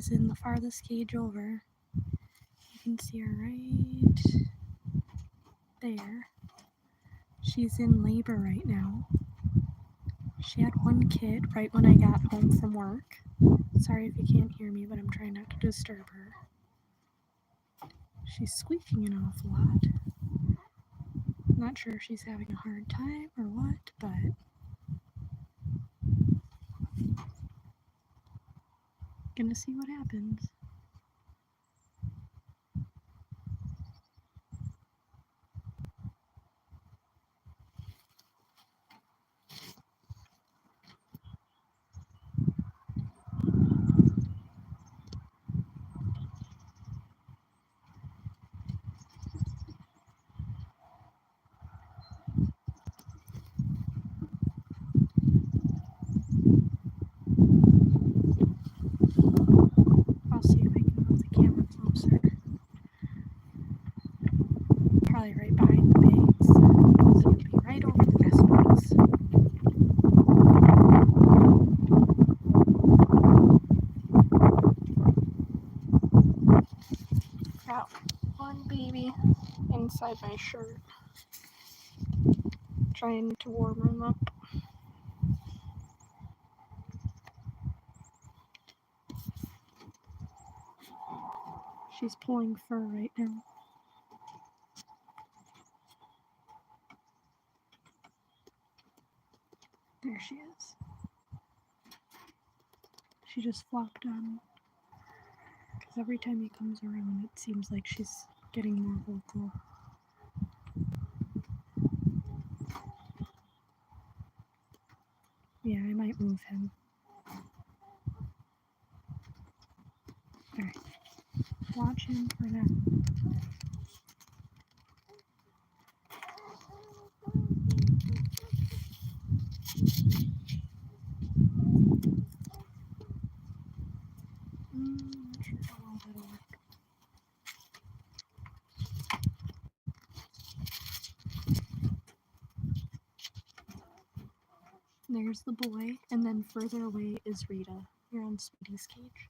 is in the farthest cage over. You can see her right there. She's in labor right now. She had one kid right when I got home from work. Sorry if you can't hear me, but I'm trying not to disturb her. She's squeaking an awful lot. Not sure if she's having a hard time or what, but gonna see what happens. I'll see if I can move the camera closer. Probably right behind the pigs. So you'll be right over the vegetables. Got one baby inside my shirt. Trying to warm him up. She's pulling fur right now. There she is. She just flopped on. Because every time he comes around, it seems like she's getting more vocal. Yeah, I might move him. Alright. Watch him for now. Not sure how well that'll work. There's the boy, and then further away is Rita. You're on Sweety's cage.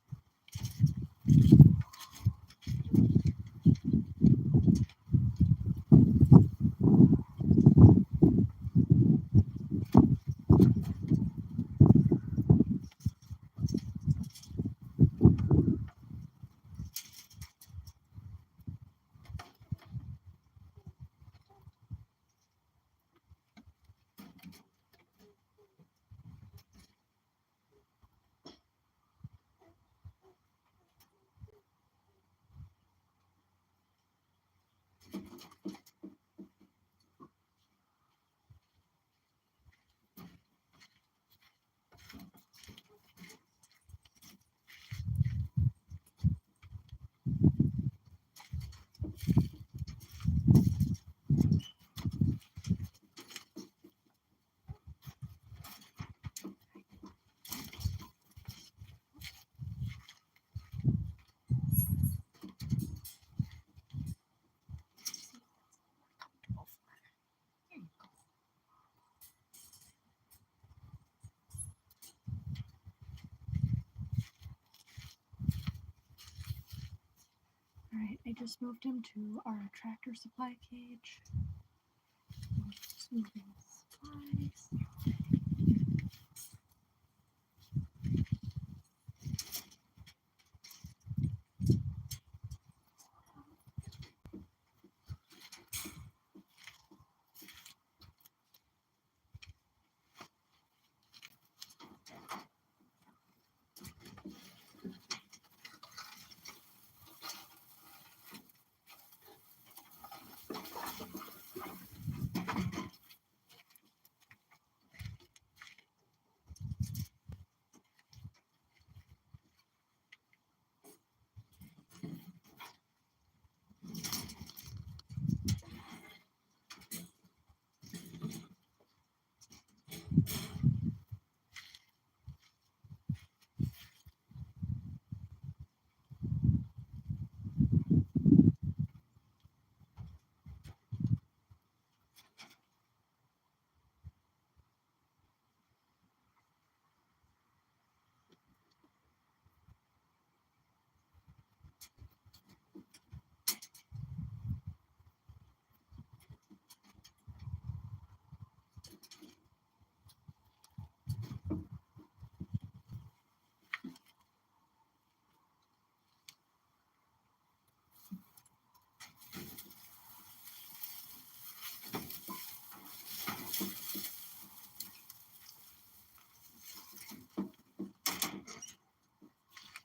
Alright, I just moved him to our tractor supply cage. Just moving supplies.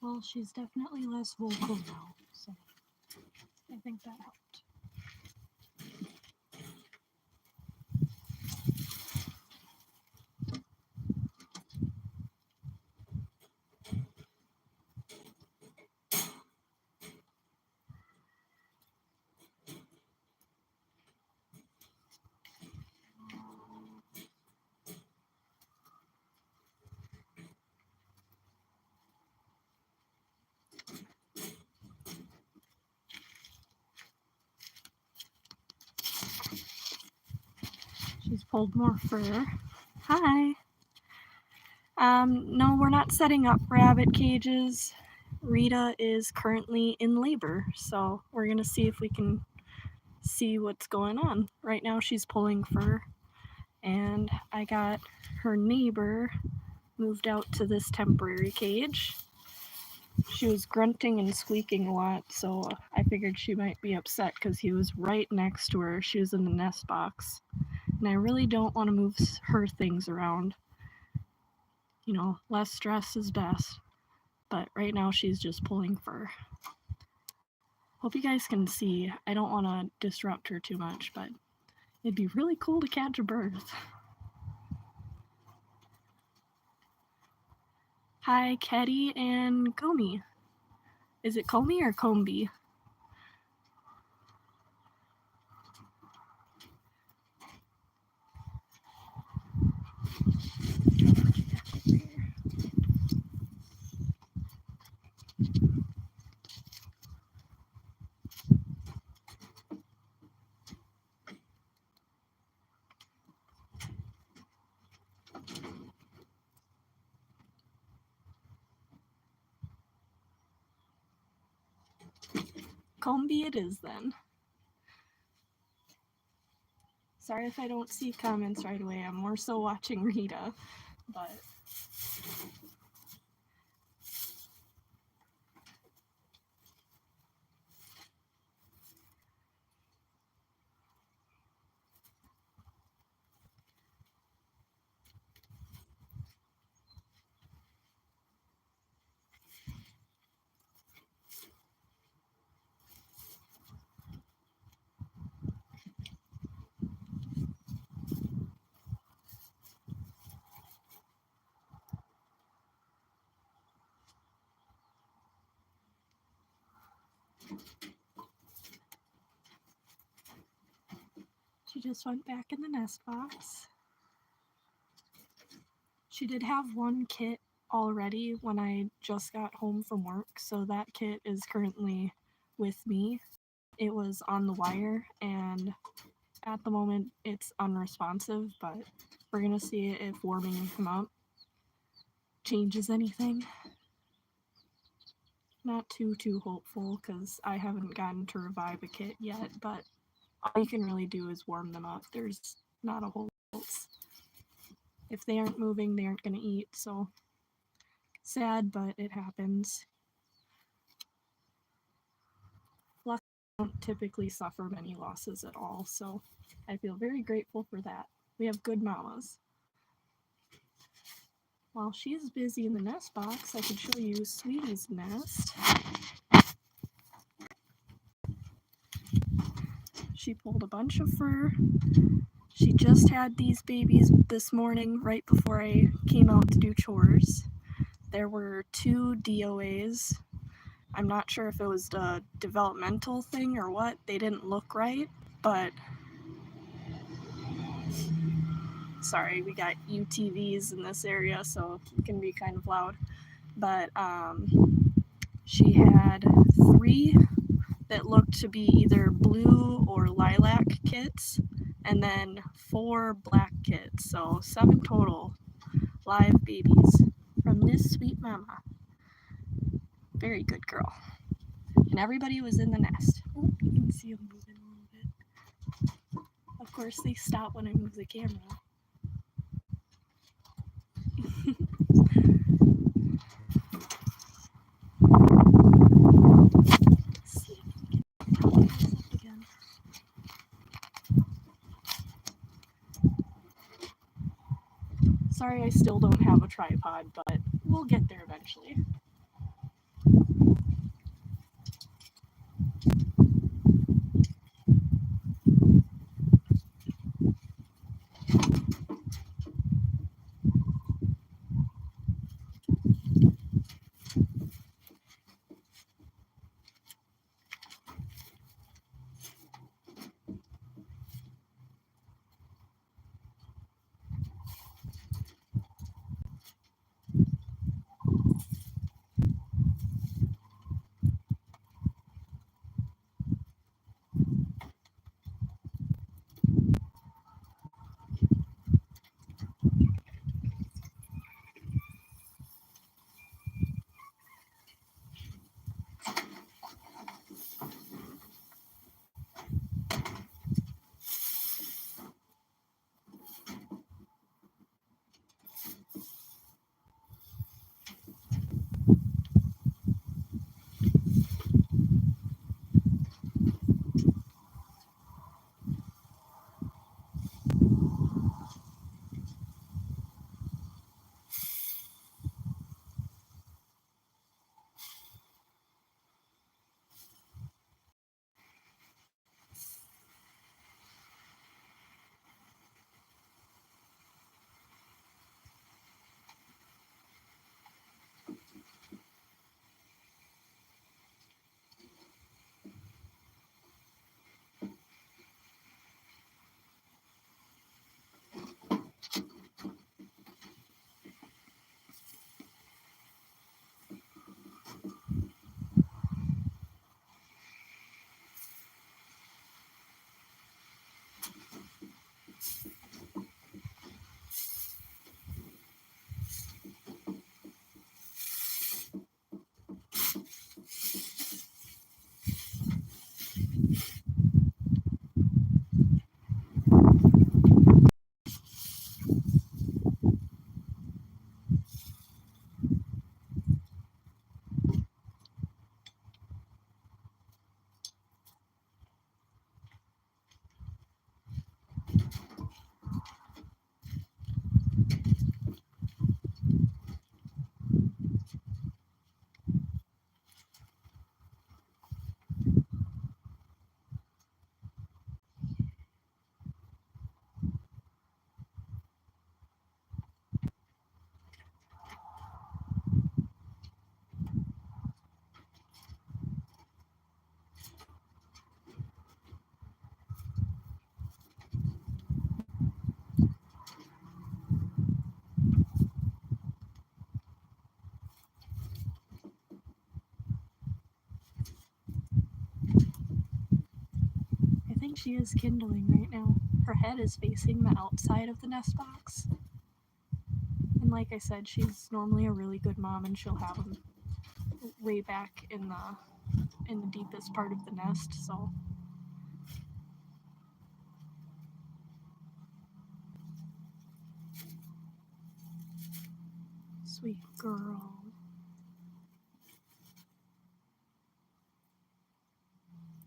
Well, she's definitely less vocal now, so I think that helped. She's pulled more fur. Hi. No, we're not setting up rabbit cages. Rita is currently in labor, so we're gonna see if we can see what's going on. Right now she's pulling fur, and I got her neighbor moved out to this temporary cage. She was grunting and squeaking a lot, so I figured she might be upset because he was right next to her. She was in the nest box, and I really don't want to move her things around. You know, less stress is best, but right now she's just pulling fur. Hope you guys can see. I don't want to disrupt her too much, but it'd be really cool to catch a bird. Hi, Ketty and Comey. Is it Comey or Comby? Comby it is then. Sorry if I don't see comments right away. I'm more so watching Rita, but she just went back in the nest box. She did have one kit already when I just got home from work, so that kit is currently with me. It was on the wire, and at the moment it's unresponsive, but we're gonna see if warming him up changes anything. Not too hopeful because I haven't gotten to revive a kit yet, but all you can really do is warm them up. There's not a whole lot else. If they aren't moving, they aren't going to eat, so sad, but it happens. Luckily, I don't typically suffer many losses at all, so I feel very grateful for that. We have good mamas. While she's busy in the nest box, I can show you Sweety's nest. She pulled a bunch of fur. She just had these babies this morning right before I came out to do chores. There were 2 DOAs. I'm not sure if it was the developmental thing or what. They didn't look right, but sorry, we got UTVs in this area, so it can be kind of loud. But she had 3 that looked to be either blue or lilac kits, and then 4 black kits, so 7 total live babies from this sweet mama. Very good girl. And everybody was in the nest. Oh, you can see them moving a little bit. Of course, they stop when I move the camera. Let's see if we can prop this up again. Sorry, I still don't have a tripod, but we'll get there eventually. think she is kindling right now. Her head is facing the outside of the nest box. And like I said, she's normally a really good mom, and she'll have them way back in the deepest part of the nest. So sweet girl.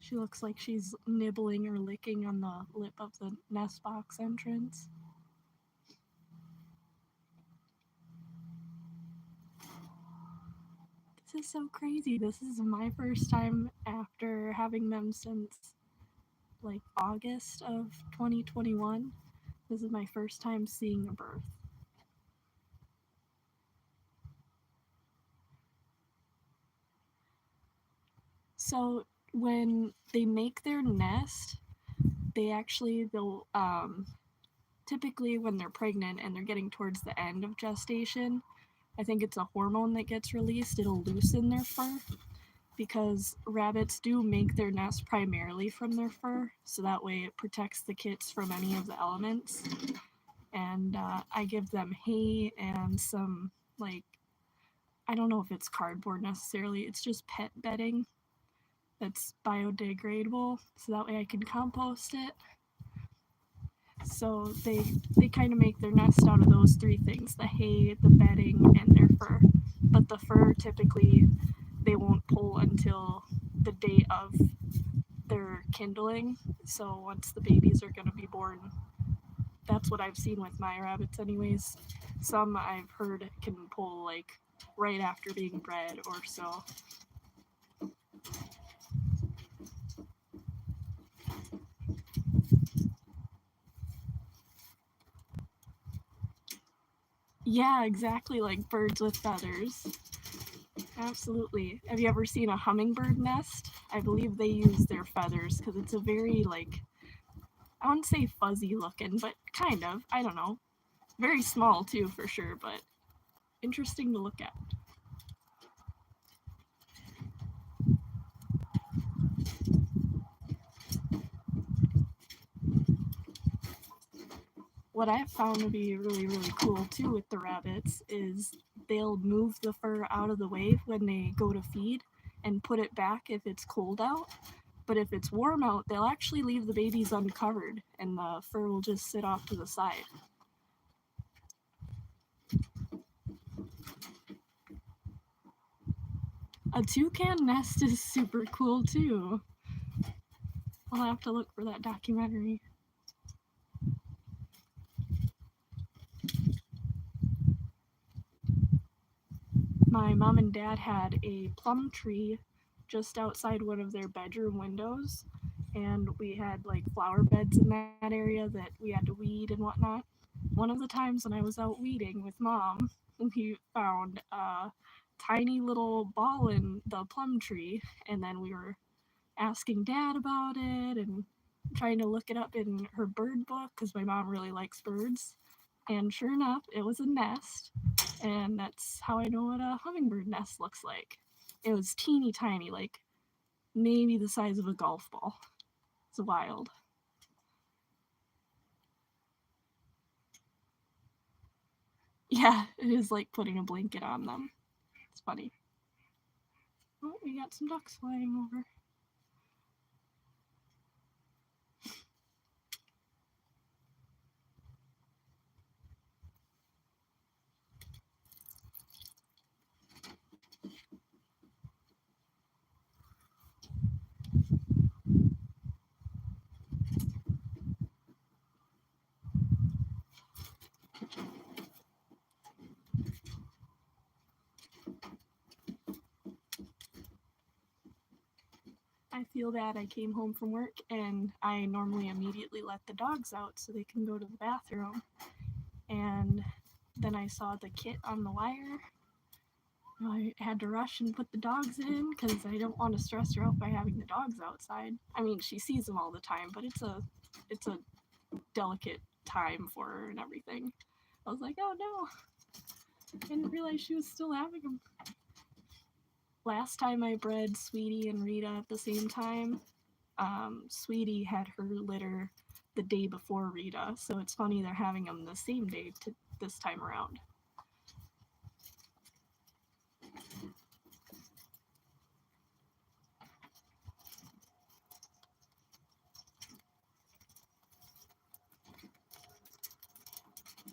She looks like she's nibbling or licking on the lip of the nest box entrance. This is so crazy. This is my first time after having them since like August of 2021. This is my first time seeing a birth. So when they make their nest, they'll typically when they're pregnant and they're getting towards the end of gestation, I think it's a hormone that gets released. It'll loosen their fur because rabbits do make their nest primarily from their fur, so that way it protects the kits from any of the elements. And I give them hay and some, like, I don't know if it's cardboard necessarily, it's just pet bedding that's biodegradable, so that way I can compost it. So they kind of make their nest out of those three things: the hay, the bedding, and their fur. But the fur typically they won't pull until the day of their kindling. So once the babies are going to be born, that's what I've seen with my rabbits anyways. Some I've heard can pull like right after being bred or so. Yeah, exactly, like birds with feathers. Absolutely. Have you ever seen a hummingbird nest? I believe they use their feathers because it's a very, like, I wouldn't say fuzzy looking, but kind of. I don't know. Very small too, for sure, but interesting to look at. What I've found to be really, really cool too with the rabbits is they'll move the fur out of the way when they go to feed and put it back if it's cold out. But if it's warm out, they'll actually leave the babies uncovered and the fur will just sit off to the side. A toucan nest is super cool too. I'll have to look for that documentary. My mom and dad had a plum tree just outside one of their bedroom windows, and we had like flower beds in that area that we had to weed and whatnot. One of the times when I was out weeding with mom, we found a tiny little ball in the plum tree, and then we were asking dad about it and trying to look it up in her bird book because my mom really likes birds. And sure enough, it was a nest, and that's how I know what a hummingbird nest looks like. It was teeny tiny, like maybe the size of a golf ball. It's wild. Yeah, it is like putting a blanket on them. It's funny. Oh, we got some ducks flying over. I feel bad. I came home from work and I normally immediately let the dogs out so they can go to the bathroom. And then I saw the kit on the wire. I had to rush and put the dogs in because I don't want to stress her out by having the dogs outside. I mean, she sees them all the time, but it's a delicate time for her and everything. I was like, oh no, I didn't realize she was still having them. Last time I bred Sweety and Rita at the same time, Sweety had her litter the day before Rita, so it's funny they're having them the same day this time around.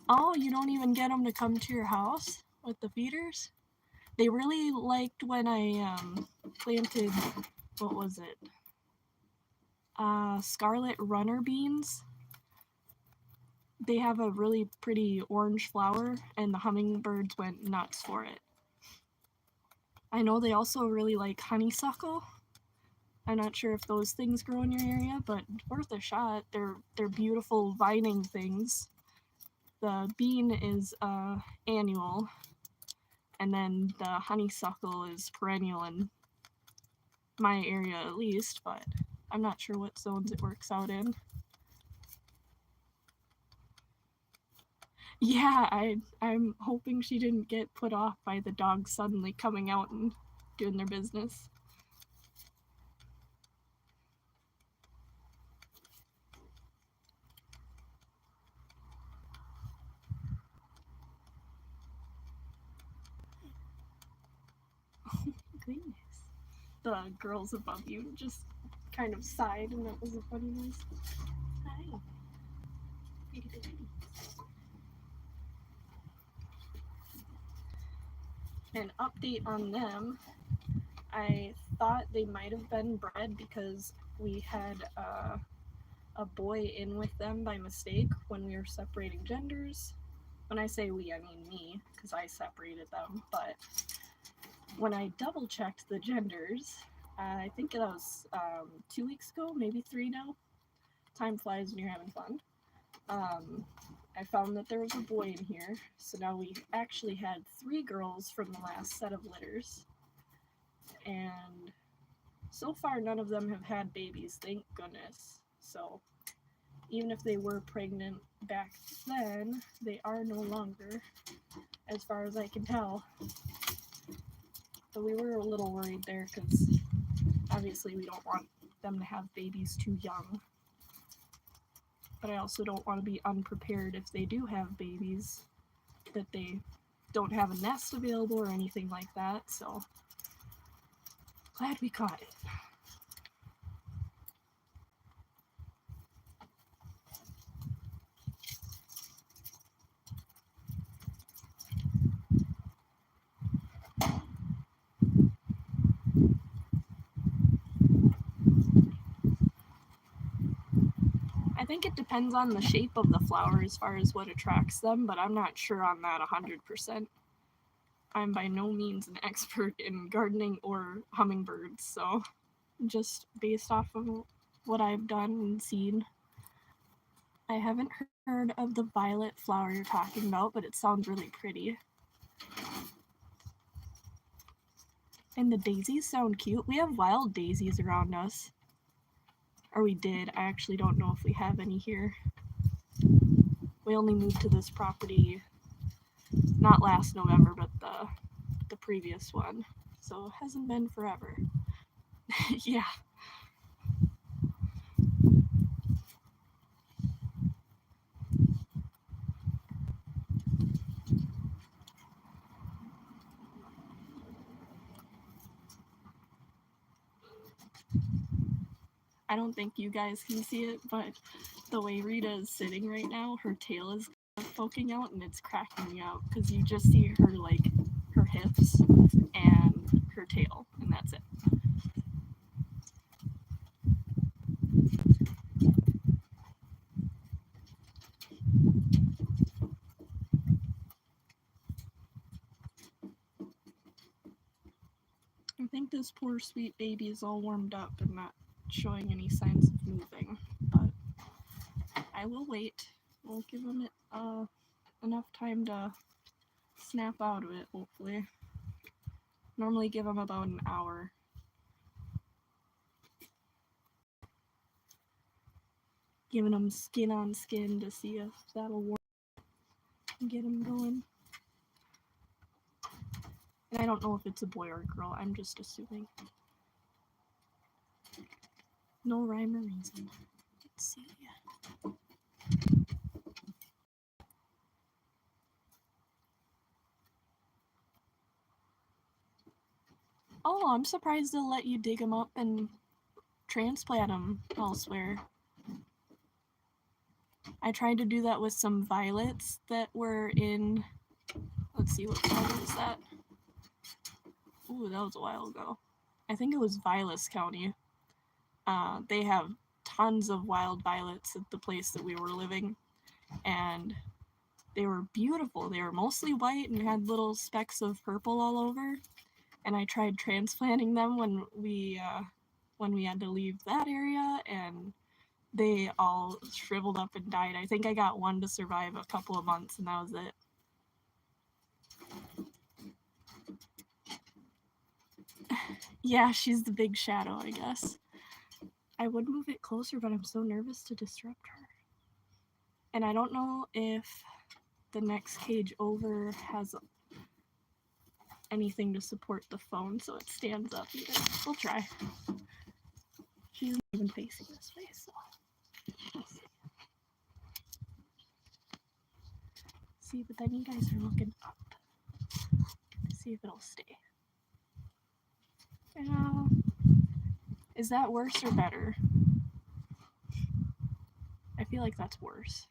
Oh, you don't even get them to come to your house with the feeders? They really liked when I planted, what was it? Scarlet runner beans. They have a really pretty orange flower, and the hummingbirds went nuts for it. I know they also really like honeysuckle. I'm not sure if those things grow in your area, but worth a shot. They're beautiful vining things. The bean is annual, and then the honeysuckle is perennial in my area at least, but I'm not sure what zones it works out in. Yeah, I'm hoping she didn't get put off by the dogs suddenly coming out and doing their business. Oh, goodness. The girls above you just kind of sighed, and that was a funny noise. Hi. An update on them. I thought they might have been bred because we had a boy in with them by mistake when we were separating genders. When I say we, I mean me, because I separated them. But when I double checked the genders, I think that was 2 weeks ago, maybe 3 now. Time flies when you're having fun. I found that there was a boy in here, so now we actually had 3 girls from the last set of litters. And so far, none of them have had babies, thank goodness. So even if they were pregnant back then, they are no longer, as far as I can tell. But we were a little worried there because obviously we don't want them to have babies too young. But I also don't want to be unprepared if they do have babies, that they don't have a nest available or anything like that. So glad we caught it. I think it depends on the shape of the flower as far as what attracts them, but I'm not sure on that 100%. I'm by no means an expert in gardening or hummingbirds, so just based off of what I've done and seen. I haven't heard of the violet flower you're talking about, but it sounds really pretty. And the daisies sound cute. We have wild daisies around us. Or we did. I actually don't know if we have any here. We only moved to this property not last November, but the previous one. So it hasn't been forever. Yeah. I don't think you guys can see it, but the way Rita is sitting right now, her tail is poking out and it's cracking me out because you just see her like her hips and her tail, and that's it. I think this poor sweet baby is all warmed up and not showing any signs of moving, but I will wait. We'll give him enough time to snap out of it, hopefully. Normally give him about an hour. Giving him skin on skin to see if that'll work and get him going. And I don't know if it's a boy or a girl, I'm just assuming. No rhyme or reason. Let's see. Oh, I'm surprised they'll let you dig them up and transplant them elsewhere. I tried to do that with some violets that were in, let's see, what county is that? Ooh, that was a while ago. I think it was Vilas County. They have tons of wild violets at the place that we were living, and they were beautiful. They were mostly white and had little specks of purple all over. And I tried transplanting them when we had to leave that area, and they all shriveled up and died. I think I got one to survive a couple of months, and that was it. Yeah, she's the big shadow, I guess. I would move it closer, but I'm so nervous to disrupt her. And I don't know if the next cage over has anything to support the phone so it stands up either. We'll try. She's not even facing this way, so we'll see. See, but then you guys are looking up to see if it'll stay. Is that worse or better? I feel like that's worse.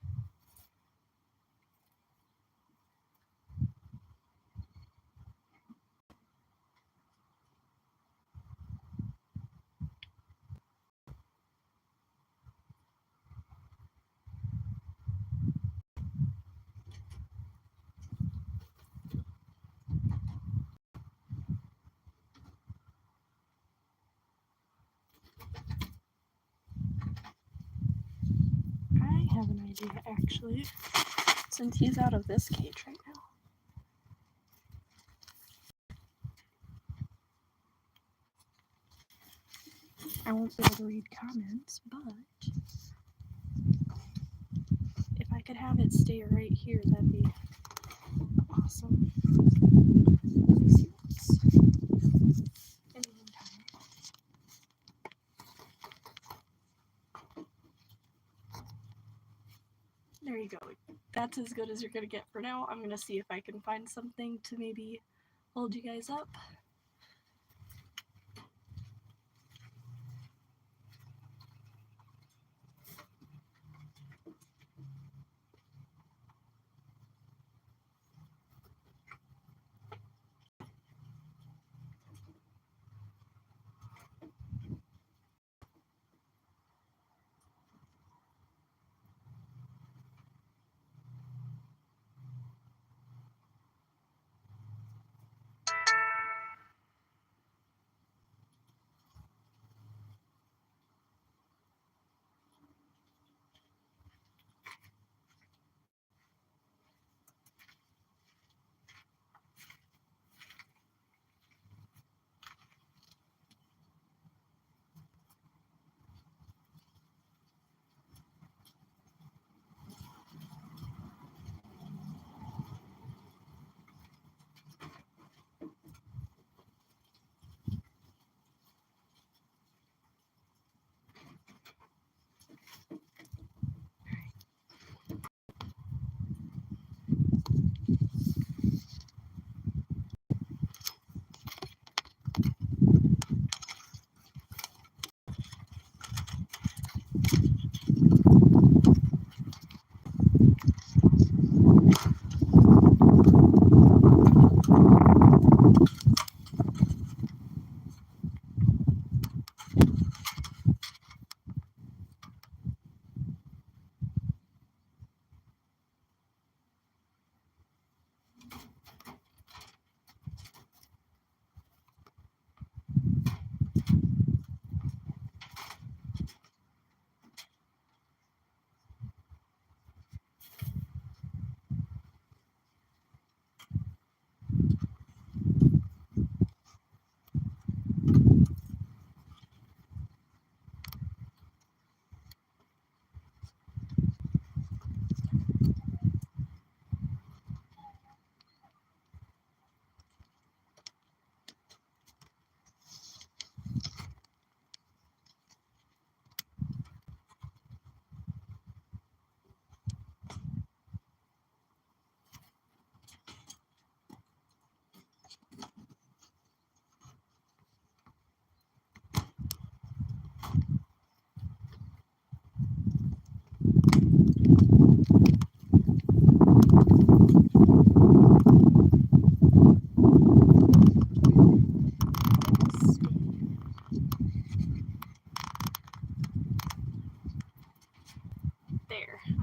I have an idea, actually, since he's out of this cage right now. I won't be able to read comments, but if I could have it stay right here, that'd be awesome. Let me see what's in the meantime. There you go. That's as good as you're gonna get for now. I'm gonna see if I can find something to maybe hold you guys up.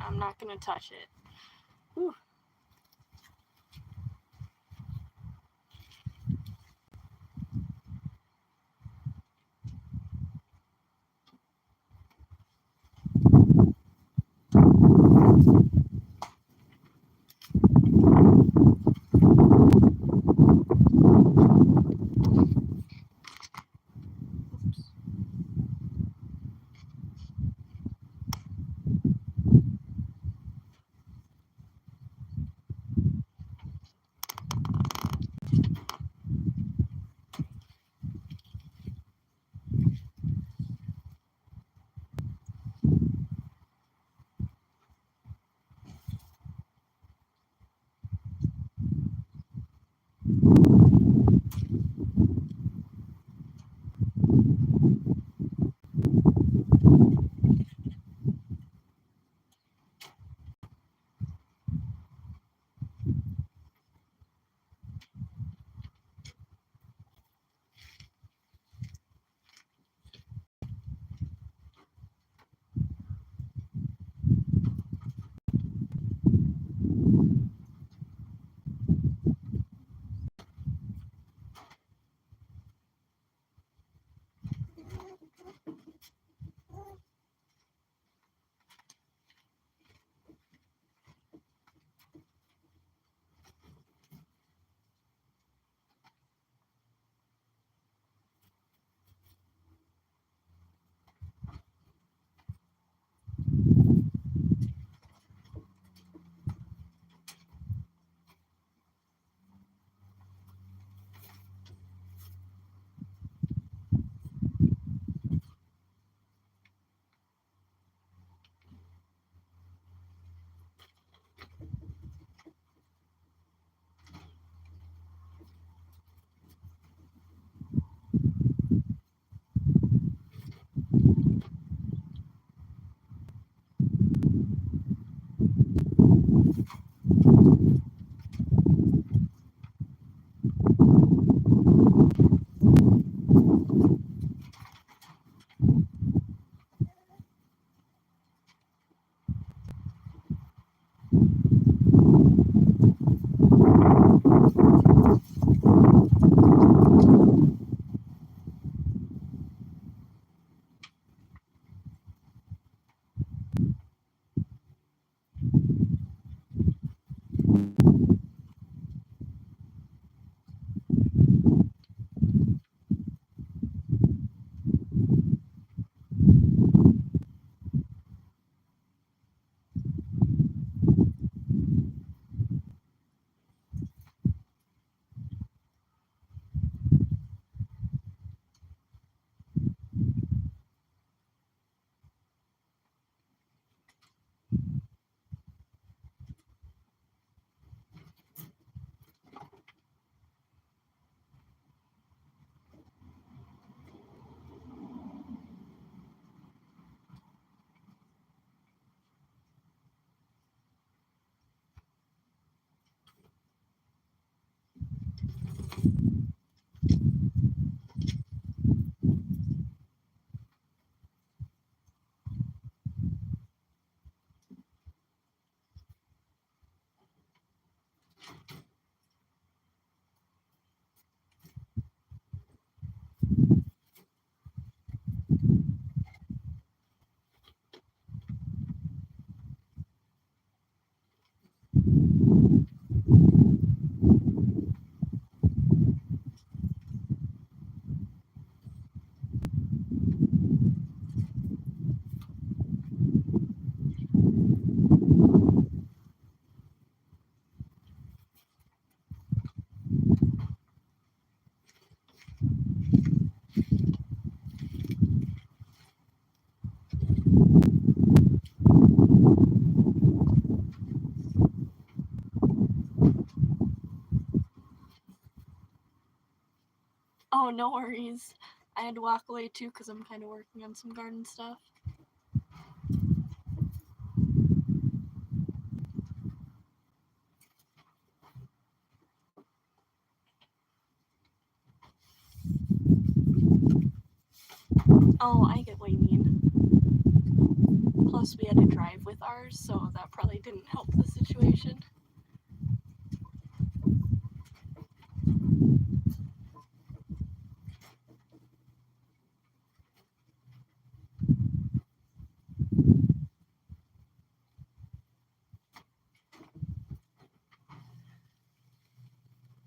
I'm not gonna touch it. Whew. Oh, no worries. I had to walk away too because I'm kind of working on some garden stuff. Oh, I get what you mean. Plus, Plus, we had to drive with ours, so that probably didn't help the situation.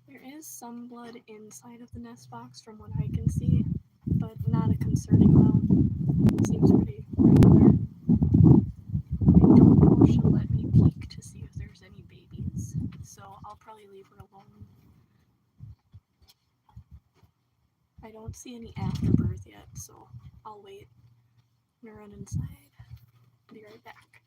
There is some blood inside of the nest box from what I can see, but not a concerning amount. Seems pretty regular. I don't know if she'll let me peek to see if there's any babies, so I'll probably leave her alone. I don't see any afterbirth yet, so I'll wait. I'm gonna run inside. Be right back.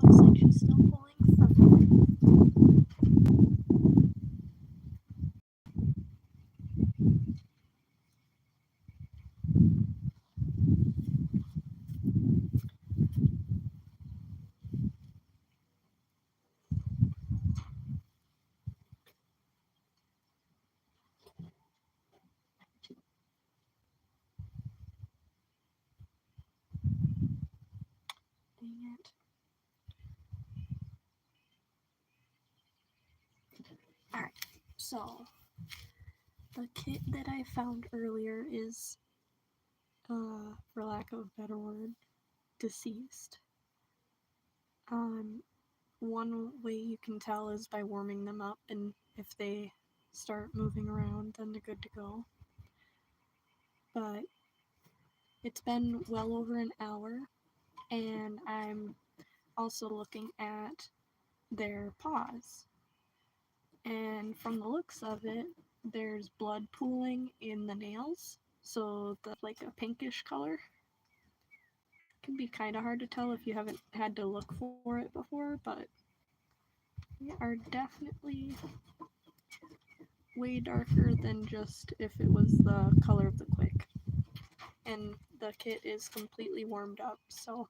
Looks like she's still pulling fur. Dang it. Alright, so the kit that I found earlier is, for lack of a better word, deceased. One way you can tell is by warming them up, and if they start moving around, then they're good to go. But it's been well over an hour, and I'm also looking at their paws. And from the looks of it, there's blood pooling in the nails, so that's like a pinkish color. It can be kind of hard to tell if you haven't had to look for it before, but they are definitely way darker than just if it was the color of the quick. And the kit is completely warmed up, so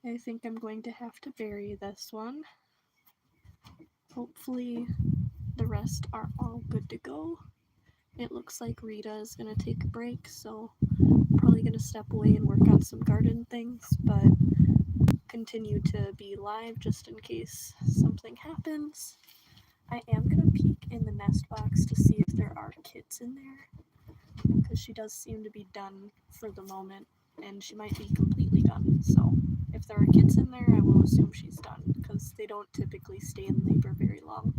I think I'm going to have to bury this one. hopefully the rest are all good to go. It looks like Rita is going to take a break, so I'm probably going to step away and work on some garden things, but continue to be live just in case something happens. I am going to peek in the nest box to see if there are kids in there, because she does seem to be done for the moment, and she might be completely done. So if there are kids in there, I will assume she's done, because they don't typically stay in labor very long.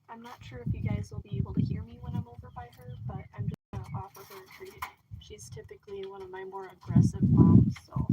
I'm not sure if you guys will be able to hear me when I'm over by her, but I'm just going to offer her a treat. She's typically one of my more aggressive moms, so.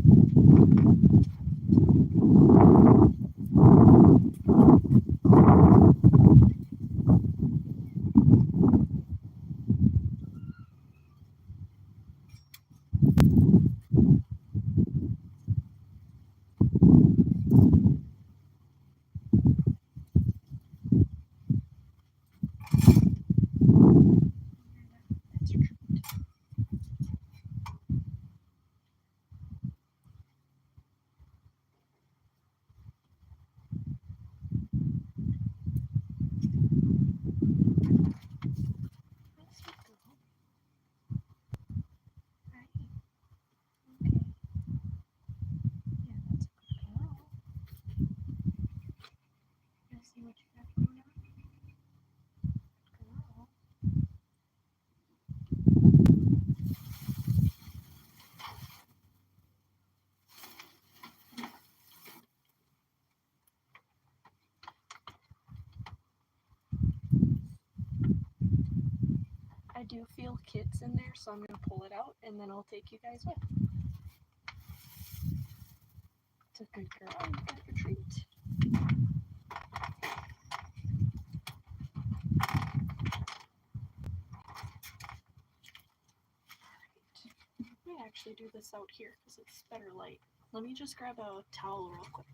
I do feel kids in there, so I'm going to pull it out, and then I'll take you guys with. It's a good girl. You got your treat. I might actually do this out here because it's better light. Let me just grab a towel real quick.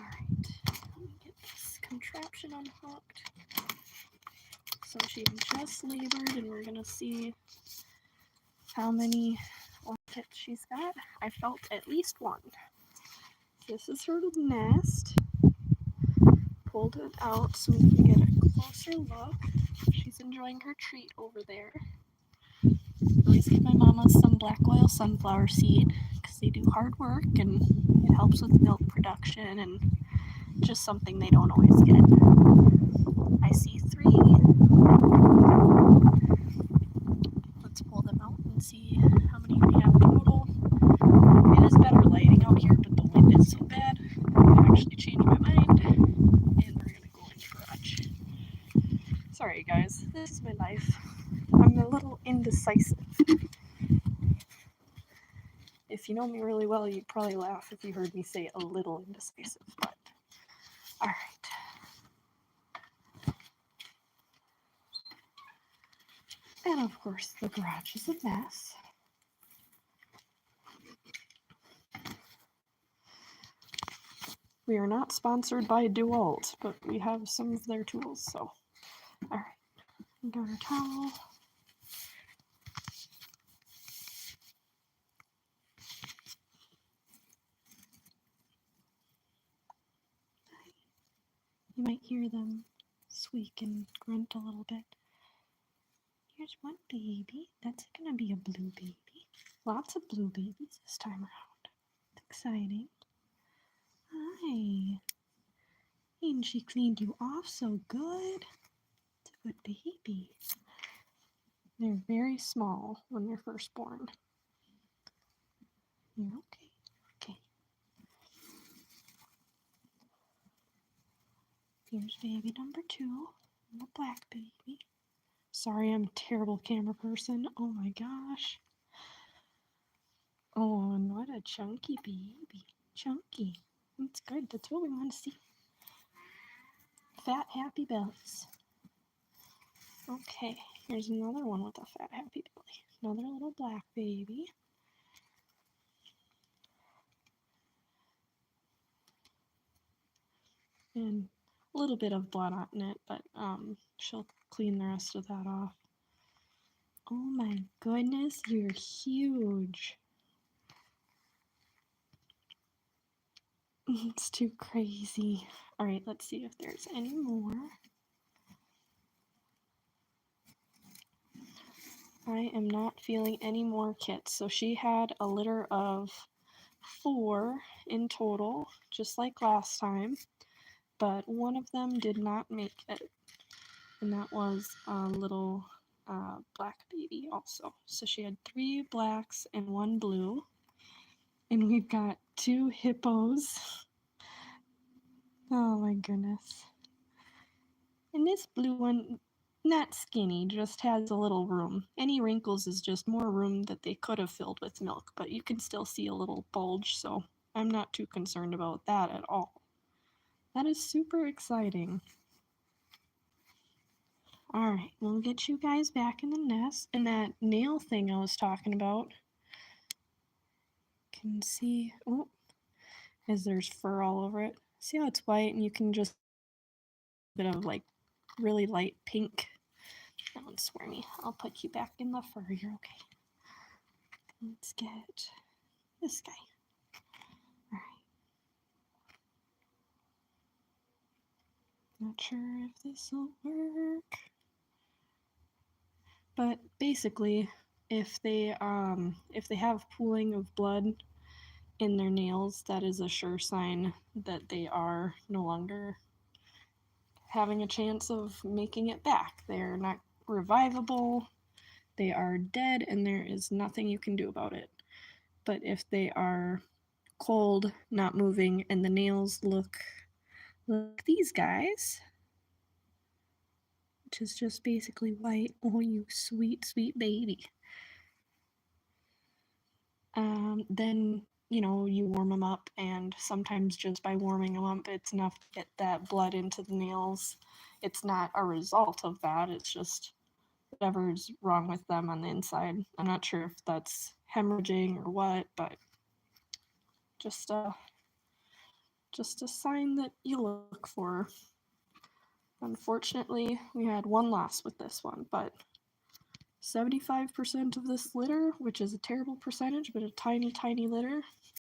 Alright, let me get this contraption unhooked. So she just labored, and we're gonna see how many orchids she's got. I felt at least one. This is her nest. Pulled it out so we can get a closer look. She's enjoying her treat over there. I always give my mama some black oil sunflower seed because they do hard work and it helps with milk production and just something they don't always get. I see 3. Let's pull them out and see how many we have total. It is better lighting out here, but the wind is so bad. I actually changed my mind, and we're gonna go in the garage. Sorry guys, this is my life. I'm a little indecisive. If you know me really well, you'd probably laugh if you heard me say a little indecisive, but alright. And of course, the garage is a mess. We are not sponsored by DeWalt, but we have some of their tools, so. Alright, got our towel. You might hear them squeak and grunt a little bit. Here's one baby. That's gonna be a blue baby. Lots of blue babies this time around. It's exciting. my. And she cleaned you off so good. It's a good baby. They're very small when they're first born. You're okay. Okay. Here's baby number 2, the black baby. Sorry, I'm a terrible camera person. Oh my gosh. Oh, and what a chunky baby. Chunky. That's good. That's what we want to see. Fat, happy bellies. Okay, here's another one with a fat, happy belly. Another little black baby. And a little bit of blood on it, but she'll clean the rest of that off. Oh my goodness, you're huge. It's too crazy. All right, let's see if there's any more. I am not feeling any more kits. So she had a litter of 4 in total, just like last time, but one of them did not make it, and that was a little black baby also. So she had 3 blacks and 1 blue, and we've got 2 hippos. Oh my goodness. And this blue one, not skinny, just has a little room. Any wrinkles is just more room that they could have filled with milk, but you can still see a little bulge, so I'm not too concerned about that at all. That is super exciting. Alright, we'll get you guys back in the nest. And that nail thing I was talking about, can see, oh, as there's fur all over it. See how it's white and you can just, a bit of like really light pink. That one's squirmy. I'll put you back in the fur. You're okay. Let's get this guy. Alright. Not sure if this will work. But basically, if they have pooling of blood in their nails, that is a sure sign that they are no longer having a chance of making it back. They're not revivable, they are dead, and there is nothing you can do about it. But if they are cold, not moving, and the nails look like these guys, which is just basically white, oh, you sweet, sweet baby. Then you warm them up, and sometimes just by warming them up, it's enough to get that blood into the nails. It's not a result of that, it's just whatever's wrong with them on the inside. I'm not sure if that's hemorrhaging or what, but just a sign that you look for. Unfortunately, we had one loss with this one, but 75% of this litter, which is a terrible percentage, but a tiny, tiny litter,